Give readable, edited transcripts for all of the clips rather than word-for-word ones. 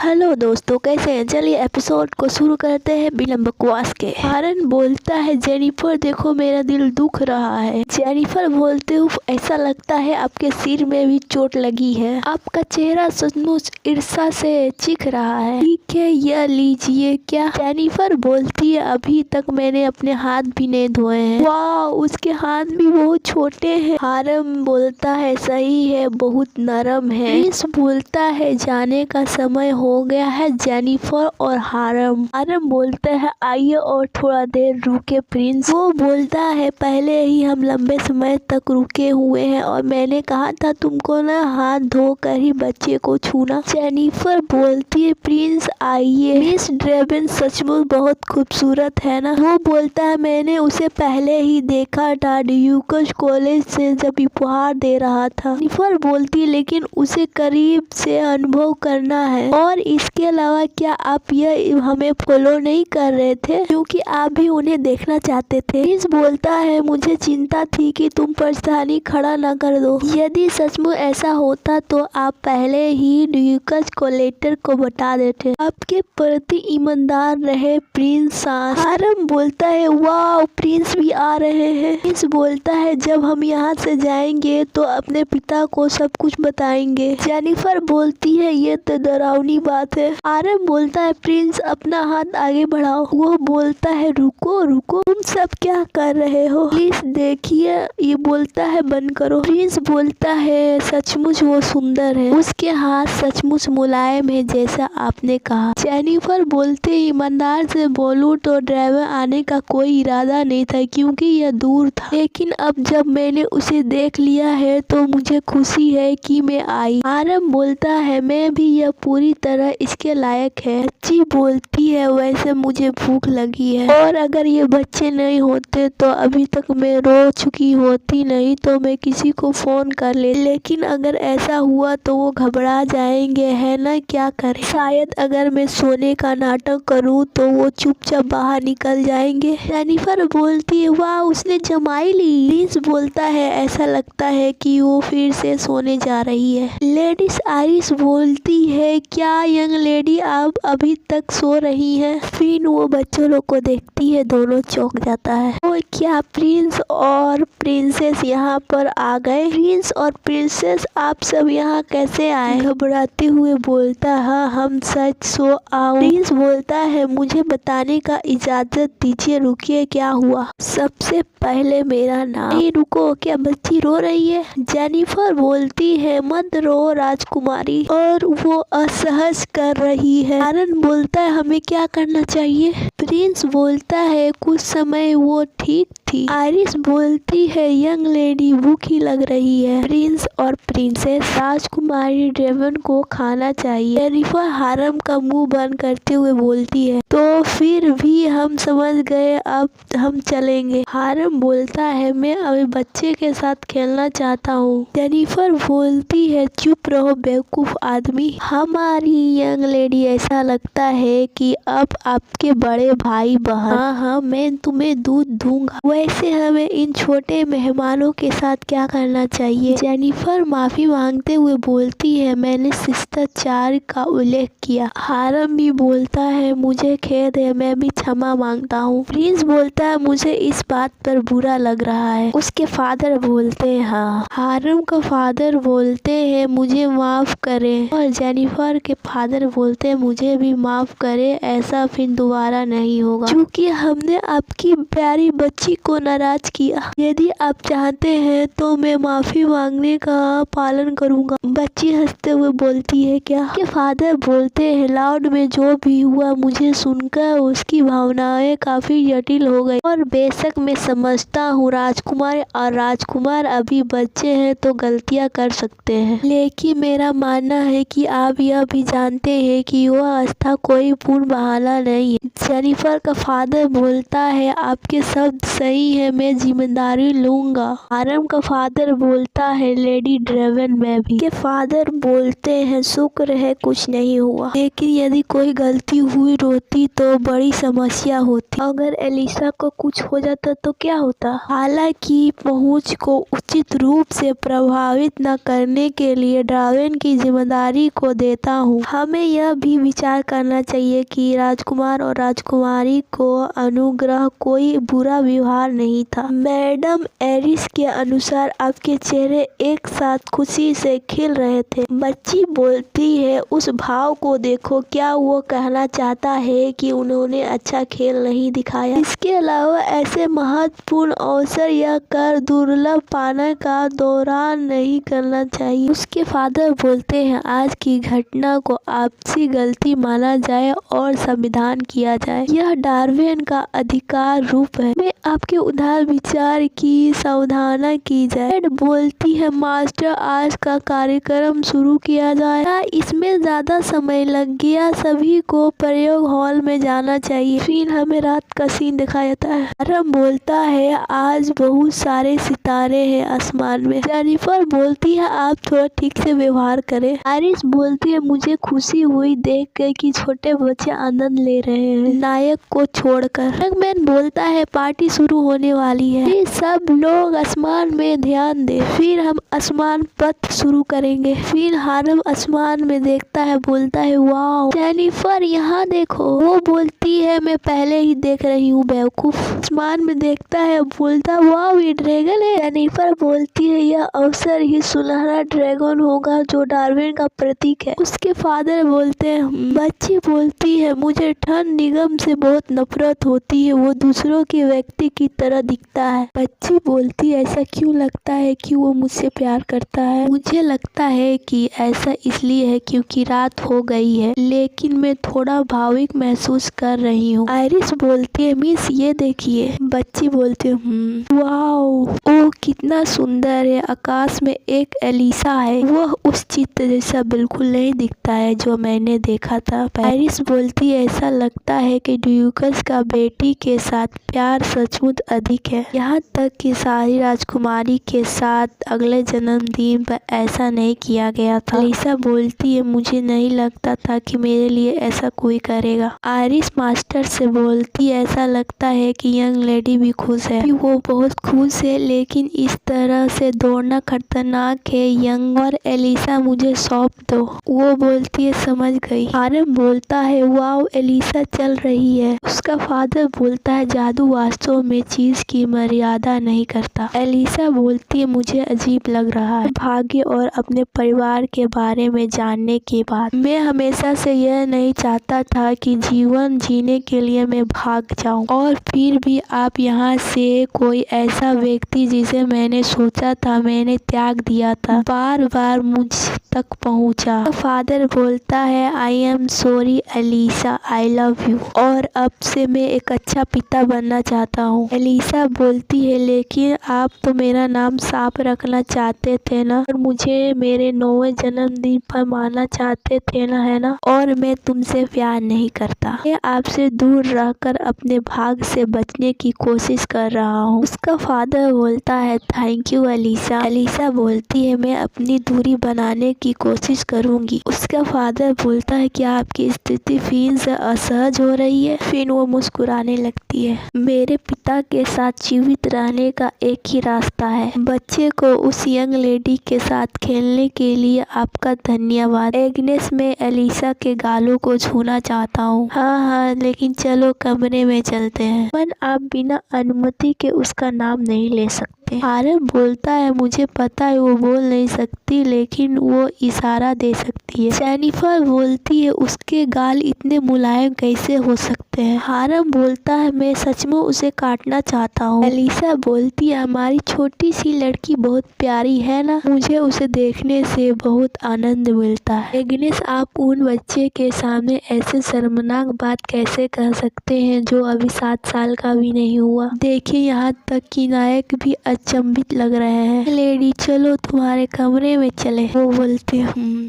Hello दोस्तों, कैसे हैं? चलिए एपिसोड को शुरू करते हैं बिना बकवास के। हारन बोलता है, जेनिफर देखो मेरा दिल दुख रहा है। जेनिफर बोलते हुए, ऐसा लगता है आपके सिर में भी चोट लगी है। आपका चेहरा सचमुच ईर्ष्या से चीख रहा है। ठीक है, यह लीजिए। क्या? जेनिफर बोलती है, अभी तक मैंने अपने हाथ भी नहीं धोए हैं। वाह, उसके हाथ भी बहुत छोटे हैं। हारन बोलता है, सही है, बहुत नरम है। प्रिंस बोलता है, जाने का समय हो गया है जेनिफर और हारम बोलता है, आइए और थोड़ा देर रुके प्रिंस। वो बोलता है, पहले ही हम लंबे समय तक रुके हुए हैं और मैंने कहा था तुमको ना हाथ धोकर ही बच्चे को छूना। जेनिफर बोलती है, प्रिंस आइए। मिस ड्रेवन सचमुच बहुत खूबसूरत है ना? वो बोलता है, मैंने उसे पहले ही देखा था ड्यूकस कॉलेज से जब उपहार दे रहा था। जेनिफर बोलती है, लेकिन उसे करीब से अनुभव करना है। और इसके अलावा क्या आप यह हमें फॉलो नहीं कर रहे थे क्योंकि आप भी उन्हें देखना चाहते थे? प्रिंस बोलता है, मुझे चिंता थी कि तुम परेशानी खड़ा न कर दो। यदि सचमुच ऐसा होता तो आप पहले ही ड्यूकस कलेक्टर को बता देते। आपके प्रति ईमानदार रहे प्रिंस। हारम बोलता है, वाह, प्रिंस भी आ रहे हैं। प्रिंस बोलता है, जब हम यहाँ से जाएंगे तो अपने पिता को सब कुछ बताएंगे। जेनिफर बोलती है, ये तो डरावनी बात है। हारम बोलता है, प्रिंस अपना हाथ आगे बढ़ाओ। वो बोलता है, रुको रुको, तुम सब क्या कर रहे हो? प्लीज देखिए। ये बोलता है, बंद करो। प्रिंस बोलता है, सचमुच वो सुंदर है, उसके हाथ सचमुच मुलायम है जैसा आपने कहा। जेनिफर बोलते, ईमानदार से बोलूं तो ड्राइवर आने का कोई इरादा नहीं था क्योंकि यह दूर था, लेकिन अब जब मैंने उसे देख लिया है तो मुझे खुशी है कि मैं आई। हारम बोलता है, मैं भी, यह पूरी तरह इसके लायक है। बच्ची बोलती है, वैसे मुझे भूख लगी है और अगर ये बच्चे नहीं होते तो अभी तक मैं रो चुकी होती, नहीं तो मैं किसी को फोन कर ले, लेकिन अगर ऐसा हुआ तो वो घबरा जाएंगे, है ना? क्या करें? शायद अगर मैं सोने का नाटक करूं तो वो चुपचाप बाहर निकल जाएंगे। जेनिफर बोलती है, वाह, उसने जमाई ली। प्रिंस बोलता है, ऐसा लगता है कि वो फिर से सोने जा रही है। लेडीज आइरिस बोलती है, क्या यंग लेडी आप अभी तक सो रही हैं? फिर वो बच्चों लोग को देखती है, दोनों चौंक जाता है। और क्या प्रिंस और प्रिंसेस यहाँ पर आ गए? प्रिंस और प्रिंसेस आप सब यहाँ कैसे आए? घबराते हुए बोलता, हाँ, हम सच सो आओ। प्रिंस बोलता है, मुझे बताने का इजाजत दीजिए। रुकिए, क्या हुआ? सबसे पहले मेरा नाम। नहीं रुको, क्या बच्ची रो रही है? जेनिफर बोलती है, मत रो राजकुमारी, और वो असहज कर रही है। हारन बोलता है, हमें क्या करना चाहिए? प्रिंस बोलता है, कुछ समय वो ठीक थी। आइरिस बोलती है, यंग लेडी भूखी लग रही है। प्रिंस और प्रिंसेस राजकुमारी ड्रेवन को खाना चाहिए। जेनिफर हारम का मुंह बंद करते हुए बोलती है, तो फिर भी हम समझ गए, अब हम चलेंगे। हारम बोलता है, मैं अभी बच्चे के साथ खेलना चाहता हूँ। जेनिफर बोलती है, चुप रहो बेवकूफ आदमी। हमारी यंग लेडी, ऐसा लगता है कि अब आपके बड़े भाई बहन। हाँ हाँ, मैं तुम्हें दूध दूंगा। वैसे हमें इन छोटे मेहमानों के साथ क्या करना चाहिए? जेनिफर माफी मांगते हुए बोलती है, मैंने शिष्टाचार का उल्लेख किया। हारम भी बोलता है, मुझे खेद है, मैं भी क्षमा मांगता हूँ। प्रिंस बोलता है, मुझे इस बात पर बुरा लग रहा है। उसके फादर बोलते हैं, हाँ। हारम का फादर बोलते हैं, मुझे माफ करें। और जेनिफर के फादर बोलते हैं, मुझे भी माफ करें, ऐसा फिर दोबारा नहीं होगा क्योंकि हमने आपकी प्यारी बच्ची को नाराज किया। यदि आप चाहते हैं तो मैं माफी मांगने का पालन करूंगा। बच्ची हंसते हुए बोलती है, क्या? के फादर बोलते हैं, लॉर्ड में जो भी हुआ मुझे सुनकर उसकी भावनाएं काफी जटिल हो गई, और बेशक मैं समझता हूँ राजकुमार और राजकुमार अभी बच्चे हैं तो गलतियाँ कर सकते हैं, लेकिन मेरा मानना है कि आप यह भी जानते हैं कि वह आस्था कोई पूर्ण बहाना नहीं है। जेनिफर का फादर बोलता है, आपके शब्द सही नहीं है, मैं जिम्मेदारी लूंगा। हारम का फादर बोलता है लेडी ड्रेवन में भी। के फादर बोलते हैं शुक्र है कुछ नहीं हुआ, लेकिन यदि कोई गलती हुई होती तो बड़ी समस्या होती। अगर एलिसा को कुछ हो जाता तो क्या होता। हालांकि पहुंच को उचित रूप से प्रभावित न करने के लिए ड्रेवन की जिम्मेदारी को देता हूँ। हमें यह भी विचार करना चाहिए कि राजकुमार और राजकुमारी को अनुग्रह कोई बुरा व्यवहार नहीं था। मैडम एरिस के अनुसार आपके चेहरे एक साथ खुशी से खिल रहे थे। बच्ची बोलती है उस भाव को देखो, क्या वो कहना चाहता है कि उन्होंने अच्छा खेल नहीं दिखाया। इसके अलावा ऐसे महत्वपूर्ण अवसर या कर दुर्लभ पाने का दौरान नहीं करना चाहिए। उसके फादर बोलते हैं आज की घटना को आपसी गलती माना जाए और संविधान किया जाए। यह डार्विन का अधिकार रूप है। मैं आपके उदार विचार की सावधाना की जाए। बोलती है मास्टर आज का कार्यक्रम शुरू किया जाए। इसमें ज्यादा समय लग गया, सभी को प्रयोग हॉल में जाना चाहिए। फिर हमें रात का सीन दिखाया जाता है। हारम बोलता है आज बहुत सारे सितारे हैं आसमान में। जेनिफर बोलती है आप थोड़ा ठीक से व्यवहार करें। आयरिस बोलती है मुझे खुशी हुई देख कर कि छोटे बच्चे आनंद ले रहे हैं नायक को छोड़कर। रंगमैन बोलता है पार्टी शुरू होने वाली है, फिर सब लोग आसमान में ध्यान दे, फिर हम आसमान पथ शुरू करेंगे। फिर हारम आसमान में देखता है, बोलता है वाह जेनिफर यहाँ देखो। वो बोलती है मैं पहले ही देख रही हूँ बेवकूफ। आसमान में देखता है, बोलता वाह ये ड्रैगन है। जेनिफर बोलती है यह अवसर ही सुनहरा ड्रैगन होगा जो डार्विन का प्रतीक है। उसके फादर बोलते हैं। बच्ची बोलती है मुझे ठंड निगम से बहुत नफरत होती है, वो दूसरों के व्यक्ति की तरह दिखता है। बच्ची बोलती है ऐसा क्यों लगता है कि वो मुझसे प्यार करता है। मुझे लगता है कि ऐसा इसलिए है क्योंकि रात हो गई है, लेकिन मैं थोड़ा भावुक महसूस कर रही हूँ। आयरिस बोलती है मिस ये देखिए। बच्ची बोलती है वाओ ओह कितना सुंदर है। आकाश में एक एलिसा है, वह उस चित्र जैसा बिल्कुल नहीं दिखता है जो मैंने देखा था। आयरिस बोलती है ऐसा लगता है कि ड्यूकस का बेटी के साथ प्यार सचमुच अधिक है, यहाँ तक कि सारी राजकुमारी के साथ अगले जन्मदिन पर ऐसा नहीं किया गया था। एलिसा बोलती है मुझे नहीं लगता था कि मेरे लिए ऐसा कोई करेगा। आयरिस मास्टर से बोलती है ऐसा लगता है कि यंग लेडी भी खुश है। वो बहुत खुश है, लेकिन इस तरह से दौड़ना खतरनाक है। यंग और एलिसा मुझे सौंप दो। वो बोलती है समझ गई। हारम बोलता है वाओ एलिसा चल रही है। उसका फादर बोलता है जादू वास्तव में चीज की मर्यादा नहीं करता। एलिसा बोलती है मुझे अजीब लग रहा है भाग्य और अपने परिवार के बारे में जानने के बाद। मैं हमेशा से यह नहीं चाहता था कि जीवन जीने के लिए मैं भाग जाऊं, और फिर भी आप यहाँ से कोई ऐसा व्यक्ति जिसे मैंने सोचा था मैंने त्याग दिया था बार बार मुझ तक पहुँचा। फादर बोलता है I am sorry Elisa I love you, और अब से मैं एक अच्छा पिता बनना चाहता हूँ। एलिसा बोलती है लेकिन आप तो मेरा नाम साफ रखना चाहते थे ना, और मुझे मेरे 9वें जन्मदिन पर मानना चाहते थे ना, है ना, और मैं तुमसे प्यार नहीं करता। मैं आपसे दूर रहकर अपने भाग से बचने की कोशिश कर रहा हूँ। उसका फादर बोलता है थैंक यू एलिसा। एलिसा बोलती है मैं अपनी दूरी बनाने की कोशिश करूंगी। उसका फादर बोलता है क्या आपकी स्थिति फिर से असहज हो रही है। फिर वो मुस्कुराने लगती है। मेरे पिता के साथ जीवित रहने का एक ही रास्ता है। बच्चे को उस यंग लेडी के साथ खेलने के लिए आपका धन्यवाद। एग्नेस मैं एलिसा के गालों को छूना चाहता हूँ। हाँ लेकिन चलो कमरे में चलते हैं। पर आप बिना अनुमति के उसका नाम नहीं ले सकते। हारम बोलता है मुझे पता है वो बोल नहीं सकती, लेकिन वो इशारा दे सकती है। जेनिफर बोलती है उसके गाल इतने मुलायम कैसे हो सकते हैं। हारम बोलता है मैं सचमुच उसे काटना चाहता हूँ। एलिसा बोलती है हमारी छोटी सी लड़की बहुत प्यारी है ना, मुझे उसे देखने से बहुत आनंद मिलता है। एग्नेस आप उन बच्चे के सामने ऐसे शर्मनाक बात कैसे कह सकते हैं जो अभी 7 साल का भी नहीं हुआ। देखिए यहाँ तक कि नायक भी अचंभित लग रहे हैं। लेडी चलो तुम्हारे कमरे में चले। वो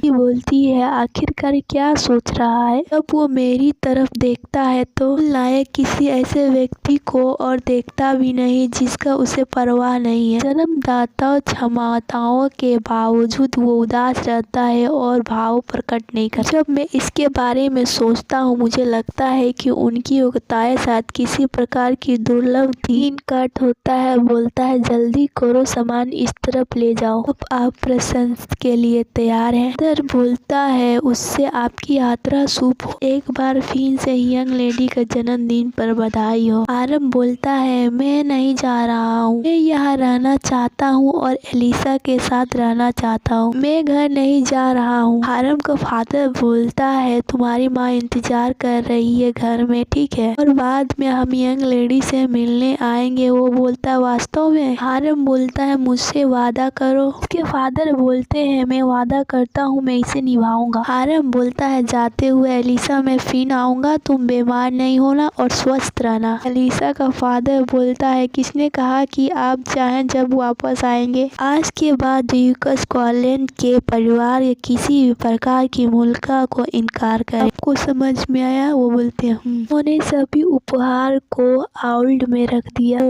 बोलती है आखिरकार क्या सोच रहा है। जब वो मेरी तरफ देखता है तो लायक किसी ऐसे व्यक्ति को और देखता भी नहीं जिसका उसे परवाह नहीं है। जन्मदाता क्षमताओं के बावजूद वो उदास रहता है और भाव प्रकट नहीं करता। जब मैं इसके बारे में सोचता हूँ मुझे लगता है कि उनकी योग्यताएं शायद किसी प्रकार की दुर्लभ थी। कट होता है, बोलता है जल्दी करो, सामान इस तरफ ले जाओ, अब आप प्रशंसा के लिए तैयार हैं। इधर बोलता है उससे आपकी यात्रा शुभ हो, एक बार फिर से यंग लेडी का जन्मदिन पर बधाई हो। आरम बोलता है मैं नहीं जा रहा हूँ, मैं यहाँ रहना चाहता हूँ और एलिसा के साथ रहना चाहता हूँ, मैं घर नहीं जा रहा हूँ। आरम का फादर बोलता है तुम्हारी माँ इंतजार कर रही है घर में, ठीक है, और बाद में हम यंग लेडी से मिलने आएंगे। वो बोलता है वास्तव में। आरम बोलता है मुझसे वादा करो। उसके फादर बोलते हैं मैं वादा करता हूँ मैं इसे निभाऊंगा। आरम बोलता है जाते हुए एलिसा मैं फिर आऊंगा, तुम बीमार नहीं होना और स्वस्थ रहना। एलिसा का फादर बोलता है किसने कहा कि आप चाहें जब वापस आएंगे। आज के बाद ड्यूक स्कॉटलैंड के परिवार या किसी भी प्रकार की मुल्का को इनकार करे। आपको समझ में आया? वो बोलते हैं उन्होंने सभी उपहार को आउल्ड में रख दिया।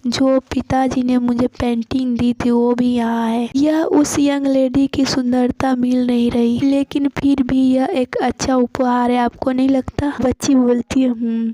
जो पिताजी ने मुझे पेंटिंग दी थी वो भी यहाँ है। यह उस यंग लेडी की सुंदरता मिल नहीं रही, लेकिन फिर भी यह एक अच्छा उपहार है, आपको नहीं लगता? बच्ची बोलती है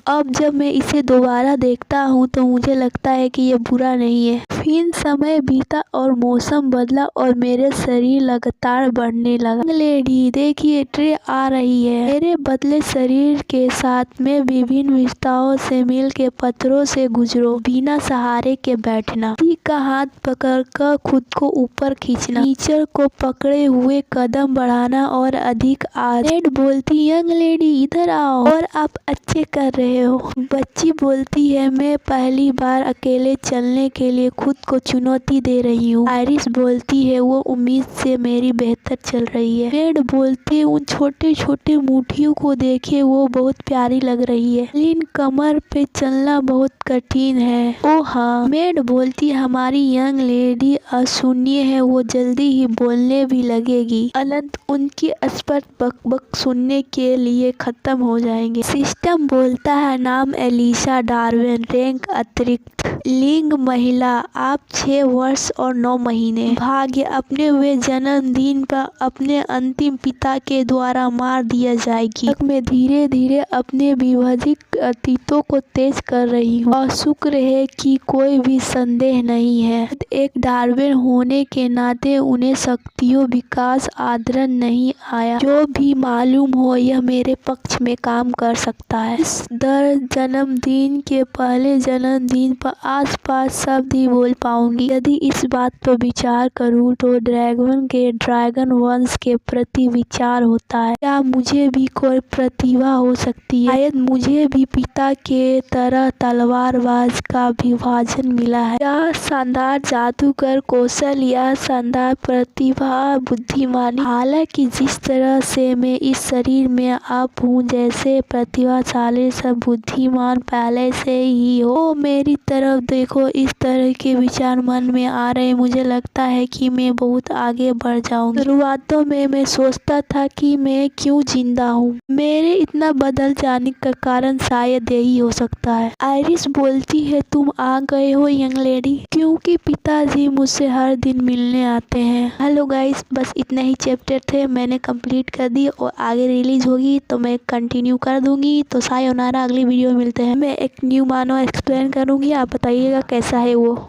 अब जब मैं इसे दोबारा देखता हूँ तो मुझे लगता है कि यह बुरा नहीं है। फिर समय बीता और मौसम बदला और मेरे शरीर लगातार बढ़ने लगा। लेडी देखिए ट्रे आ रही है। मेरे बदले शरीर के साथ में विभिन्न विस्ताओं से मिल के पत्थरों से गुजरो, बिना सहारे के बैठना, किसी का हाथ पकड़कर खुद को ऊपर खींचना, टीचर को पकड़े हुए कदम बढ़ाना और अधिक आदेश। बोलती यंग लेडी इधर आओ और आप अच्छे कर रहे हो। बच्ची बोलती है मैं पहली बार अकेले चलने के लिए खुद को चुनौती दे रही हूँ। आयरिस बोलती है वो उम्मीद से मेरी बेहतर चल रही है। मेड बोलते उन छोटे छोटे मुठियों को देखे वो बहुत प्यारी लग रही है, लेकिन कमर पे चलना बहुत कठिन है। ओ हाँ। मेड बोलती हमारी यंग लेडी अशून्य है, वो जल्दी ही बोलने भी लगेगी। अनंत उनकी स्पष्ट बकबक सुनने के लिए खत्म हो जाएंगे। सिस्टम बोलता है नाम एलिसा डार्विन, रैंक अतिरिक्त, लिंग महिला, आप 6 वर्ष और 9 महीने, भाग्य अपने हुए जन्मदिन पर अपने अंतिम पिता के द्वारा मार दिया जाएगी। मैं धीरे धीरे अपने विभाजित अतीतों को तेज कर रही हूँ और शुक्र है कि कोई भी संदेह नहीं है। एक डार्विन होने के नाते उन्हें शक्तियों विकास आदरण नहीं आया। जो भी मालूम हो यह मेरे पक्ष में काम कर सकता है। इस दर जन्मदिन के पहले जन्मदिन पर आसपास शब्द ही बोल पाऊंगी। यदि इस बात पर विचार करूं तो ड्रैगन वंश के प्रति विचार होता है। क्या मुझे भी कोई प्रतिभा हो सकती है? शायद मुझे भी पिता के तरह तलवारबाज का विभाजन मिला है, या शानदार जादूगर कौशल या शानदार प्रतिभा बुद्धिमानी। हालांकि जिस तरह से मैं इस शरीर में अब हूँ, जैसे प्रतिभाशाली सब बुद्धिमान पहले से ही हो, मेरी तरफ देखो। इस तरह के विचार मन में आ रहे। मुझे लगता है कि मैं बहुत आगे बढ़ जाऊंगी। शुरुआतों में मैं सोचता था कि मैं क्यों जिंदा हूँ। मेरे इतना बदल जाने का कारण शायद यही हो सकता है। आयरिस बोलती है तुम आ गए हो यंग लेडी, क्योंकि पिताजी मुझसे हर दिन मिलने आते हैं। हेलो गाइस, बस इतने ही चैप्टर थे, मैंने कंप्लीट कर दी और आगे रिलीज होगी तो मैं कंटिन्यू कर दूंगी। तो सायोनारा, अगली वीडियो में मिलते हैं। मैं एक न्यू मानो एक्सप्लेन करूंगी, आप बताइएगा कैसा है वो।